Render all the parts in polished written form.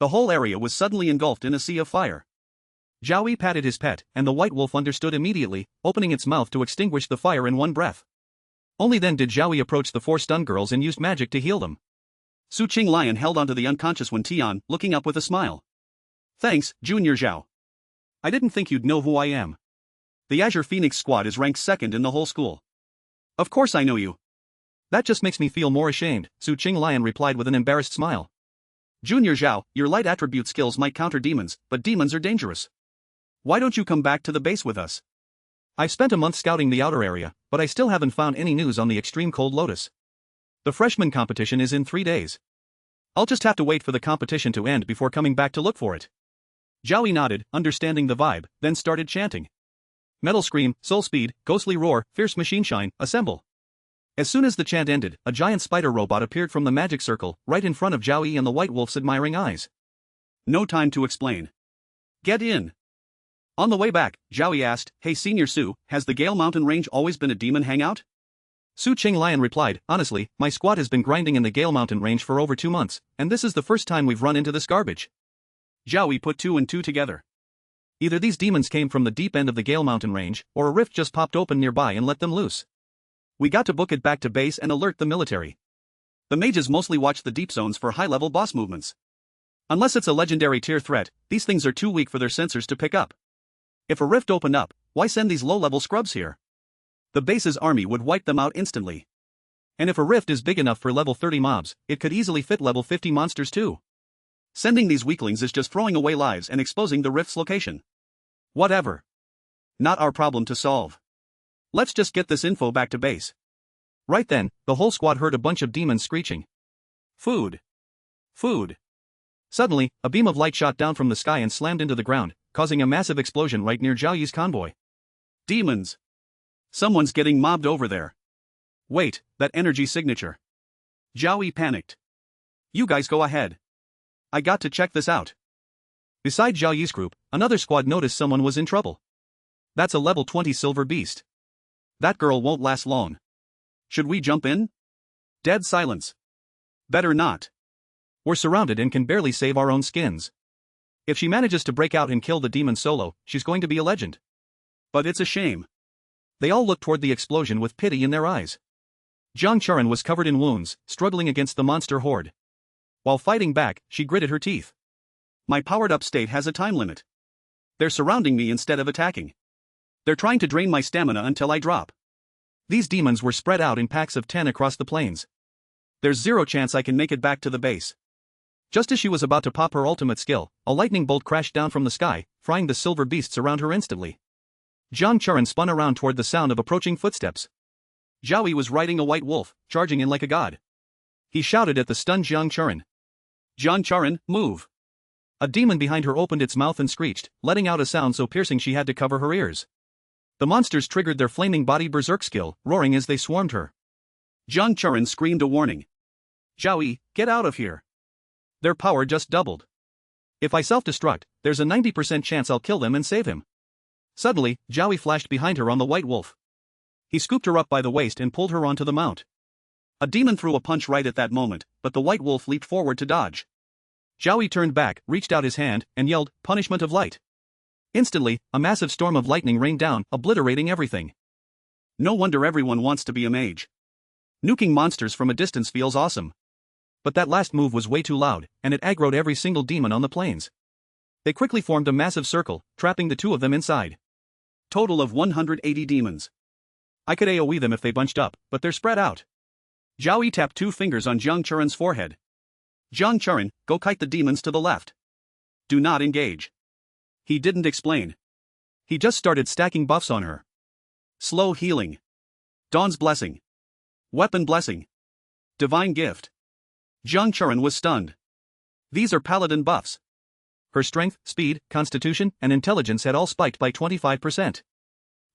The whole area was suddenly engulfed in a sea of fire. Joey patted his pet, and the white wolf understood immediately, opening its mouth to extinguish the fire in one breath. Only then did Joey approach the 4 stunned girls and used magic to heal them. Su Qing Lion held onto the unconscious Wen Tian, looking up with a smile. Thanks, Junior Zhao. I didn't think you'd know who I am. The Azure Phoenix squad is ranked 2nd in the whole school. Of course I know you. That just makes me feel more ashamed, Su Qing Lion replied with an embarrassed smile. Junior Zhao, your light attribute skills might counter demons, but demons are dangerous. Why don't you come back to the base with us? I've spent a month scouting the outer area, but I still haven't found any news on the extreme cold lotus. The freshman competition is in 3 days. I'll just have to wait for the competition to end before coming back to look for it. Joey nodded, understanding the vibe, then started chanting. Metal Scream, Soul Speed, Ghostly Roar, Fierce Machine Shine, assemble. As soon as the chant ended, a giant spider robot appeared from the magic circle, right in front of Joey and the White Wolf's admiring eyes. No time to explain. Get in. On the way back, Joey asked, Hey Senior Su, has the Gale Mountain Range always been a demon hangout? Su Qing Lion replied, honestly, my squad has been grinding in the Gale Mountain Range for over 2 months, and this is the first time we've run into this garbage. Joey put 2 and 2 together. Either these demons came from the deep end of the Gale Mountain Range, or a rift just popped open nearby and let them loose. We got to book it back to base and alert the military. The mages mostly watch the deep zones for high-level boss movements. Unless it's a legendary tier threat, these things are too weak for their sensors to pick up. If a rift opened up, why send these low-level scrubs here? The base's army would wipe them out instantly. And if a rift is big enough for level 30 mobs, it could easily fit level 50 monsters too. Sending these weaklings is just throwing away lives and exposing the rift's location. Whatever. Not our problem to solve. Let's just get this info back to base. Right then, the whole squad heard a bunch of demons screeching. Food. Food. Suddenly, a beam of light shot down from the sky and slammed into the ground, causing a massive explosion right near Zhao Yi's convoy. Demons. Someone's getting mobbed over there. Wait, that energy signature. Zhao Yi panicked. You guys go ahead. I got to check this out. Beside Zhao Yi's group, another squad noticed someone was in trouble. That's a level 20 silver beast. That girl won't last long. Should we jump in? Dead silence. Better not. We're surrounded and can barely save our own skins. If she manages to break out and kill the demon solo, she's going to be a legend. But it's a shame. They all looked toward the explosion with pity in their eyes. Jiang Churen was covered in wounds, struggling against the monster horde. While fighting back, she gritted her teeth. My powered-up state has a time limit. They're surrounding me instead of attacking. They're trying to drain my stamina until I drop. These demons were spread out in packs of 10 across the plains. There's zero chance I can make it back to the base. Just as she was about to pop her ultimate skill, a lightning bolt crashed down from the sky, frying the silver beasts around her instantly. Jiang Churen spun around toward the sound of approaching footsteps. Zhao Yi was riding a white wolf, charging in like a god. He shouted at the stunned Jiang Churen. Jiang Churen, move! A demon behind her opened its mouth and screeched, letting out a sound so piercing she had to cover her ears. The monsters triggered their flaming body berserk skill, roaring as they swarmed her. Jiang Churen screamed a warning. Zhao Yi, get out of here. Their power just doubled. If I self-destruct, there's a 90% chance I'll kill them and save him. Suddenly, Zhao Yi flashed behind her on the white wolf. He scooped her up by the waist and pulled her onto the mount. A demon threw a punch right at that moment, but the white wolf leaped forward to dodge. Zhao Yi turned back, reached out his hand, and yelled, Punishment of Light. Instantly, a massive storm of lightning rained down, obliterating everything. No wonder everyone wants to be a mage. Nuking monsters from a distance feels awesome. But that last move was way too loud, and it aggroed every single demon on the plains. They quickly formed a massive circle, trapping the 2 of them inside. Total of 180 demons. I could AoE them if they bunched up, but they're spread out. Zhao Yi tapped 2 fingers on Jiang Churen's forehead. Jiang Churen, go kite the demons to the left. Do not engage. He didn't explain. He just started stacking buffs on her. Slow healing. Dawn's Blessing. Weapon Blessing. Divine Gift. Jiang Churen was stunned. These are paladin buffs. Her strength, speed, constitution, and intelligence had all spiked by 25%.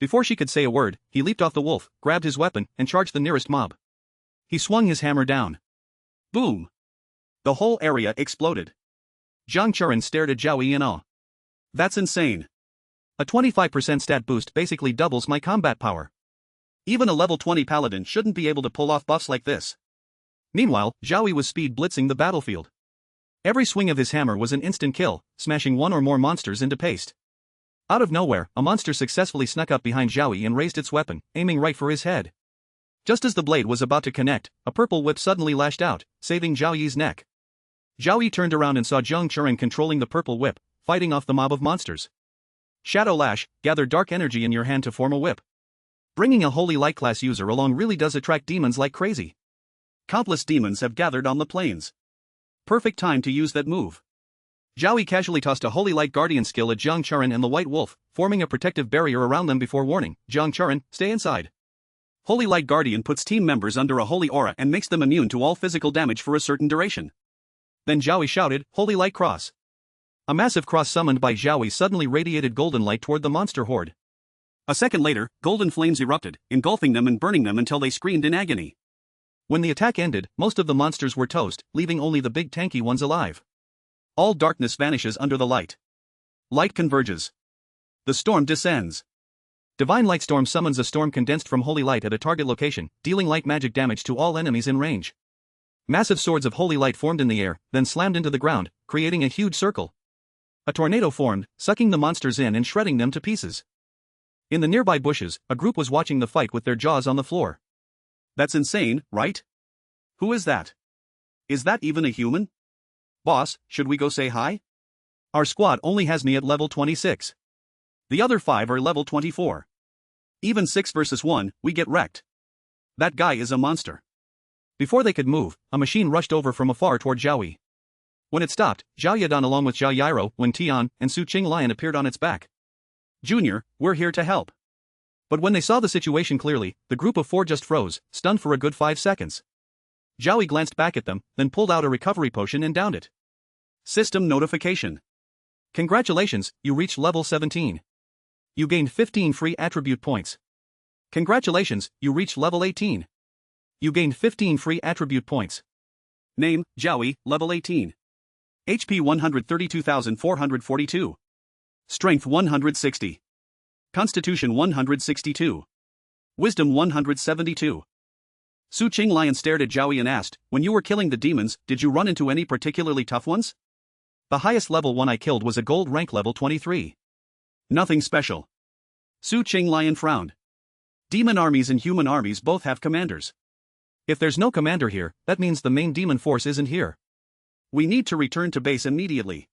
Before she could say a word, he leaped off the wolf, grabbed his weapon, and charged the nearest mob. He swung his hammer down. Boom! The whole area exploded. Jiang Churen stared at Zhao Yi in awe. That's insane. A 25% stat boost basically doubles my combat power. Even a level 20 paladin shouldn't be able to pull off buffs like this. Meanwhile, Zhao Yi was speed blitzing the battlefield. Every swing of his hammer was an instant kill, smashing one or more monsters into paste. Out of nowhere, a monster successfully snuck up behind Zhaoyi and raised its weapon, aiming right for his head. Just as the blade was about to connect, a purple whip suddenly lashed out, saving Zhaoyi's neck. Zhaoyi turned around and saw Zheng Churen controlling the purple whip, fighting off the mob of monsters. Shadow Lash, gather dark energy in your hand to form a whip. Bringing a holy light class user along really does attract demons like crazy. Countless demons have gathered on the plains. Perfect time to use that move. Zhaoyi casually tossed a Holy Light Guardian skill at Zheng Churen and the White Wolf, forming a protective barrier around them before warning, Zheng Churen, stay inside. Holy Light Guardian puts team members under a holy aura and makes them immune to all physical damage for a certain duration. Then Zhaoyi shouted, Holy Light Cross. A massive cross summoned by Zhaoyi suddenly radiated golden light toward the monster horde. A second later, golden flames erupted, engulfing them and burning them until they screamed in agony. When the attack ended, most of the monsters were toast, leaving only the big tanky ones alive. All darkness vanishes under the light. Light converges. The storm descends. Divine Light Storm summons a storm condensed from holy light at a target location, dealing light magic damage to all enemies in range. Massive swords of holy light formed in the air, then slammed into the ground, creating a huge circle. A tornado formed, sucking the monsters in and shredding them to pieces. In the nearby bushes, a group was watching the fight with their jaws on the floor. That's insane, right? Who is that? Is that even a human? Boss, should we go say hi? Our squad only has me at level 26. The other 5 are level 24. Even 6 versus 1, we get wrecked. That guy is a monster. Before they could move, a machine rushed over from afar toward Zhaoyi. When it stopped, Zhao Yadan along with Zhao Yairo, Wen Tian, and Su Qing Lion appeared on its back. Junior, we're here to help. But when they saw the situation clearly, the group of 4 just froze, stunned for a good 5 seconds. Zhaoyi glanced back at them, then pulled out a recovery potion and downed it. System notification. Congratulations, you reached level 17. You gained 15 free attribute points. Congratulations, you reached level 18. You gained 15 free attribute points. Name, Zhaoyi, level 18. HP 132,442. Strength 160. Constitution 162. Wisdom 172. Su Qing Lion stared at Zhaoyi and asked, when you were killing the demons, did you run into any particularly tough ones? The highest level one I killed was a gold rank level 23. Nothing special. Su Qing Lion frowned. Demon armies and human armies both have commanders. If there's no commander here, that means the main demon force isn't here. We need to return to base immediately.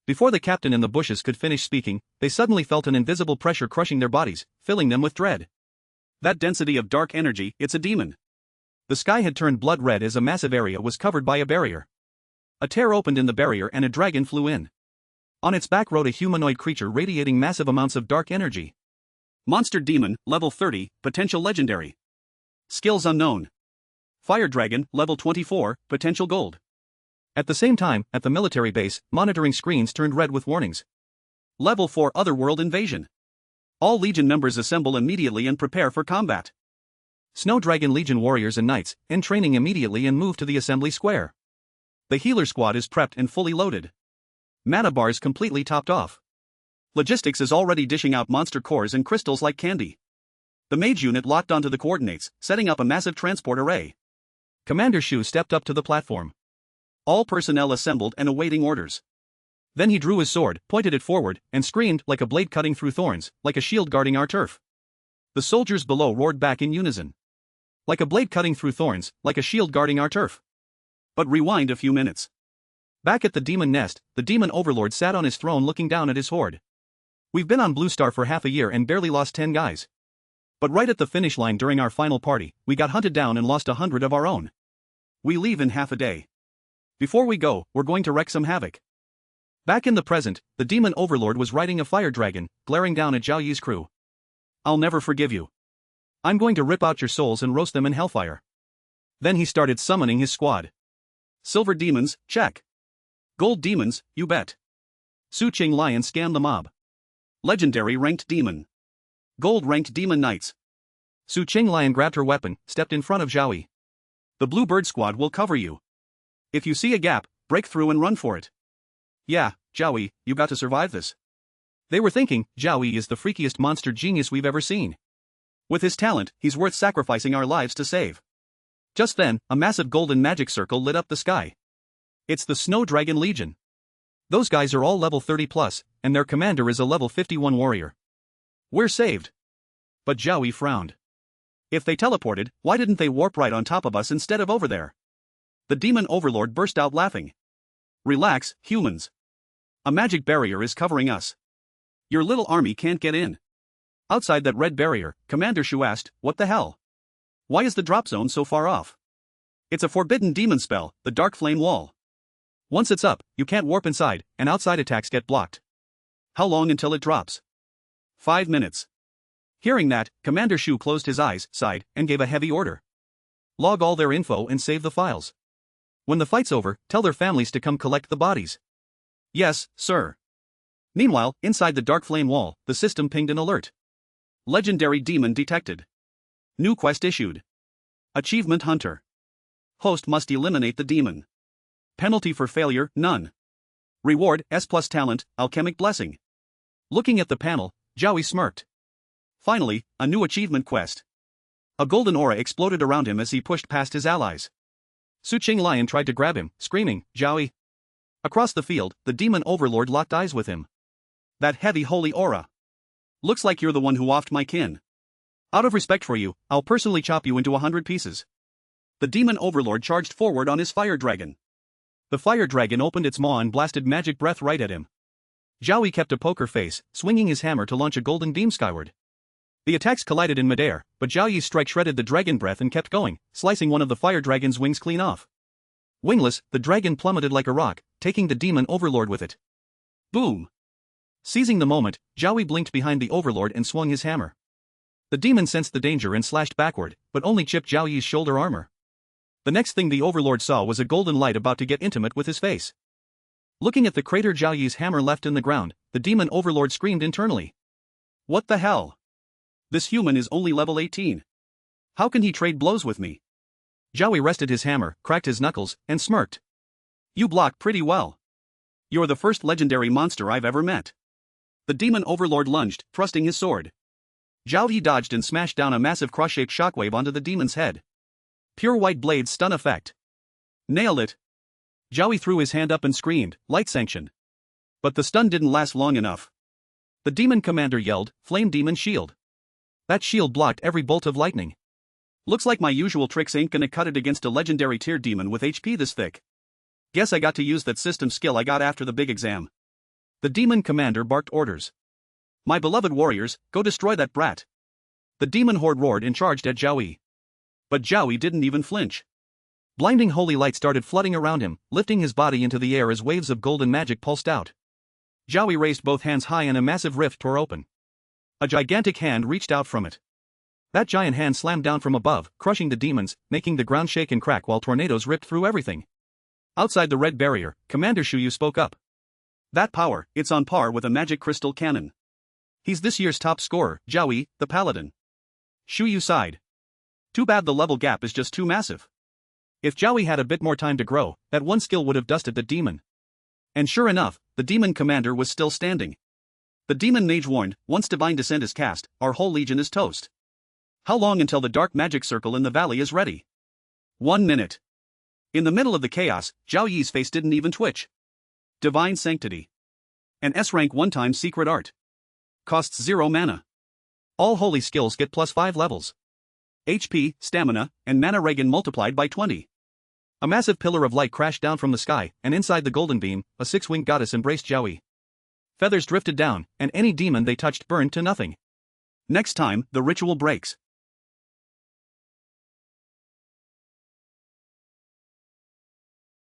Before the captain in the bushes could finish speaking, they suddenly felt an invisible pressure crushing their bodies, filling them with dread. That density of dark energy, it's a demon. The sky had turned blood red as a massive area was covered by a barrier. A tear opened in the barrier and a dragon flew in. On its back rode a humanoid creature radiating massive amounts of dark energy. Monster Demon, level 30, potential legendary. Skills unknown. Fire Dragon, level 24, potential gold. At the same time, at the military base, monitoring screens turned red with warnings. Level 4 Otherworld Invasion. All Legion members assemble immediately and prepare for combat. Snow Dragon Legion warriors and knights, end training immediately and move to the assembly square. The healer squad is prepped and fully loaded. Mana bars completely topped off. Logistics is already dishing out monster cores and crystals like candy. The mage unit locked onto the coordinates, setting up a massive transport array. Commander Shu stepped up to the platform. All personnel assembled and awaiting orders. Then he drew his sword, pointed it forward, and screamed like a blade cutting through thorns, like a shield guarding our turf. The soldiers below roared back in unison. Like a blade cutting through thorns, like a shield guarding our turf. But rewind a few minutes. Back at the demon nest, the demon overlord sat on his throne looking down at his horde. We've been on Blue Star for half a year and barely lost 10 guys. But right at the finish line during our final party, we got hunted down and lost 100 of our own. We leave in half a day. Before we go, we're going to wreak some havoc. Back in the present, the demon overlord was riding a fire dragon, glaring down at Zhao Yi's crew. I'll never forgive you. I'm going to rip out your souls and roast them in hellfire. Then he started summoning his squad. Silver demons, check. Gold demons, you bet. Su Qing Lion scanned the mob. Legendary ranked demon. Gold ranked demon knights. Su Qing Lion grabbed her weapon, stepped in front of Zhaoyi. The Blue Bird squad will cover you. If you see a gap, break through and run for it. Yeah, Zhaoyi, you got to survive this. They were thinking, Zhaoyi is the freakiest monster genius we've ever seen. With his talent, he's worth sacrificing our lives to save. Just then, a massive golden magic circle lit up the sky. It's the Snow Dragon Legion. Those guys are all level 30 plus, and their commander is a level 51 warrior. We're saved. But Zhao Yi frowned. If they teleported, why didn't they warp right on top of us instead of over there? The demon overlord burst out laughing. Relax, humans. A magic barrier is covering us. Your little army can't get in. Outside that red barrier, Commander Shu asked, what the hell? Why is the drop zone so far off? It's a forbidden demon spell, the Dark Flame Wall. Once it's up, you can't warp inside, and outside attacks get blocked. How long until it drops? 5 minutes. Hearing that, Commander Shu closed his eyes, sighed, and gave a heavy order. Log all their info and save the files. When the fight's over, tell their families to come collect the bodies. Yes, sir. Meanwhile, inside the Dark Flame Wall, the system pinged an alert. Legendary demon detected. New quest issued. Achievement Hunter. Host must eliminate the demon. Penalty for failure, none. Reward, S+ talent, alchemic blessing. Looking at the panel, Zhao Yi smirked. Finally, a new achievement quest. A golden aura exploded around him as he pushed past his allies. Su Qing Lion tried to grab him, screaming, Zhao Yi. Across the field, the demon overlord locked eyes with him. That heavy holy aura. Looks like you're the one who offed my kin. Out of respect for you, I'll personally chop you into 100 pieces. The demon overlord charged forward on his fire dragon. The fire dragon opened its maw and blasted magic breath right at him. Zhao Yi kept a poker face, swinging his hammer to launch a golden beam skyward. The attacks collided in midair, but Zhao Yi's strike shredded the dragon breath and kept going, slicing one of the fire dragon's wings clean off. Wingless, the dragon plummeted like a rock, taking the demon overlord with it. Boom! Seizing the moment, Zhao Yi blinked behind the overlord and swung his hammer. The demon sensed the danger and slashed backward, but only chipped Zhao Yi's shoulder armor. The next thing the overlord saw was a golden light about to get intimate with his face. Looking at the crater Zhao Yi's hammer left in the ground, the demon overlord screamed internally. What the hell? This human is only level 18. How can he trade blows with me? Zhao Yi rested his hammer, cracked his knuckles, and smirked. You block pretty well. You're the first legendary monster I've ever met. The demon overlord lunged, thrusting his sword. Zhao Yi dodged and smashed down a massive cross-shaped shockwave onto the demon's head. Pure white blade's stun effect. Nailed it. Zhao Yi threw his hand up and screamed, light sanction. But the stun didn't last long enough. The demon commander yelled, Flame Demon Shield. That shield blocked every bolt of lightning. Looks like my usual tricks ain't gonna cut it against a legendary tier demon with HP this thick. Guess I got to use that system skill I got after the big exam. The demon commander barked orders. My beloved warriors, go destroy that brat. The demon horde roared and charged at Zhao Yi. But Zhao Yi didn't even flinch. Blinding holy light started flooding around him, lifting his body into the air as waves of golden magic pulsed out. Zhao Yi raised both hands high and a massive rift tore open. A gigantic hand reached out from it. That giant hand slammed down from above, crushing the demons, making the ground shake and crack while tornadoes ripped through everything. Outside the red barrier, Commander Shu Yu spoke up. That power, it's on par with a magic crystal cannon. He's this year's top scorer, Zhao Yi, the paladin. Shu Yu sighed. Too bad the level gap is just too massive. If Zhao Yi had a bit more time to grow, that one skill would have dusted the demon. And sure enough, the demon commander was still standing. The demon mage warned, once divine descent is cast, our whole legion is toast. How long until the dark magic circle in the valley is ready? 1 minute. In the middle of the chaos, Zhao Yi's face didn't even twitch. Divine Sanctity. An S-rank one-time secret art. Costs 0 mana. All holy skills get +5 levels. HP, stamina, and mana regen multiplied by 20. A massive pillar of light crashed down from the sky, and inside the golden beam, a 6-winged goddess embraced Zhao Yi. Feathers drifted down, and any demon they touched burned to nothing. Next time, the ritual breaks.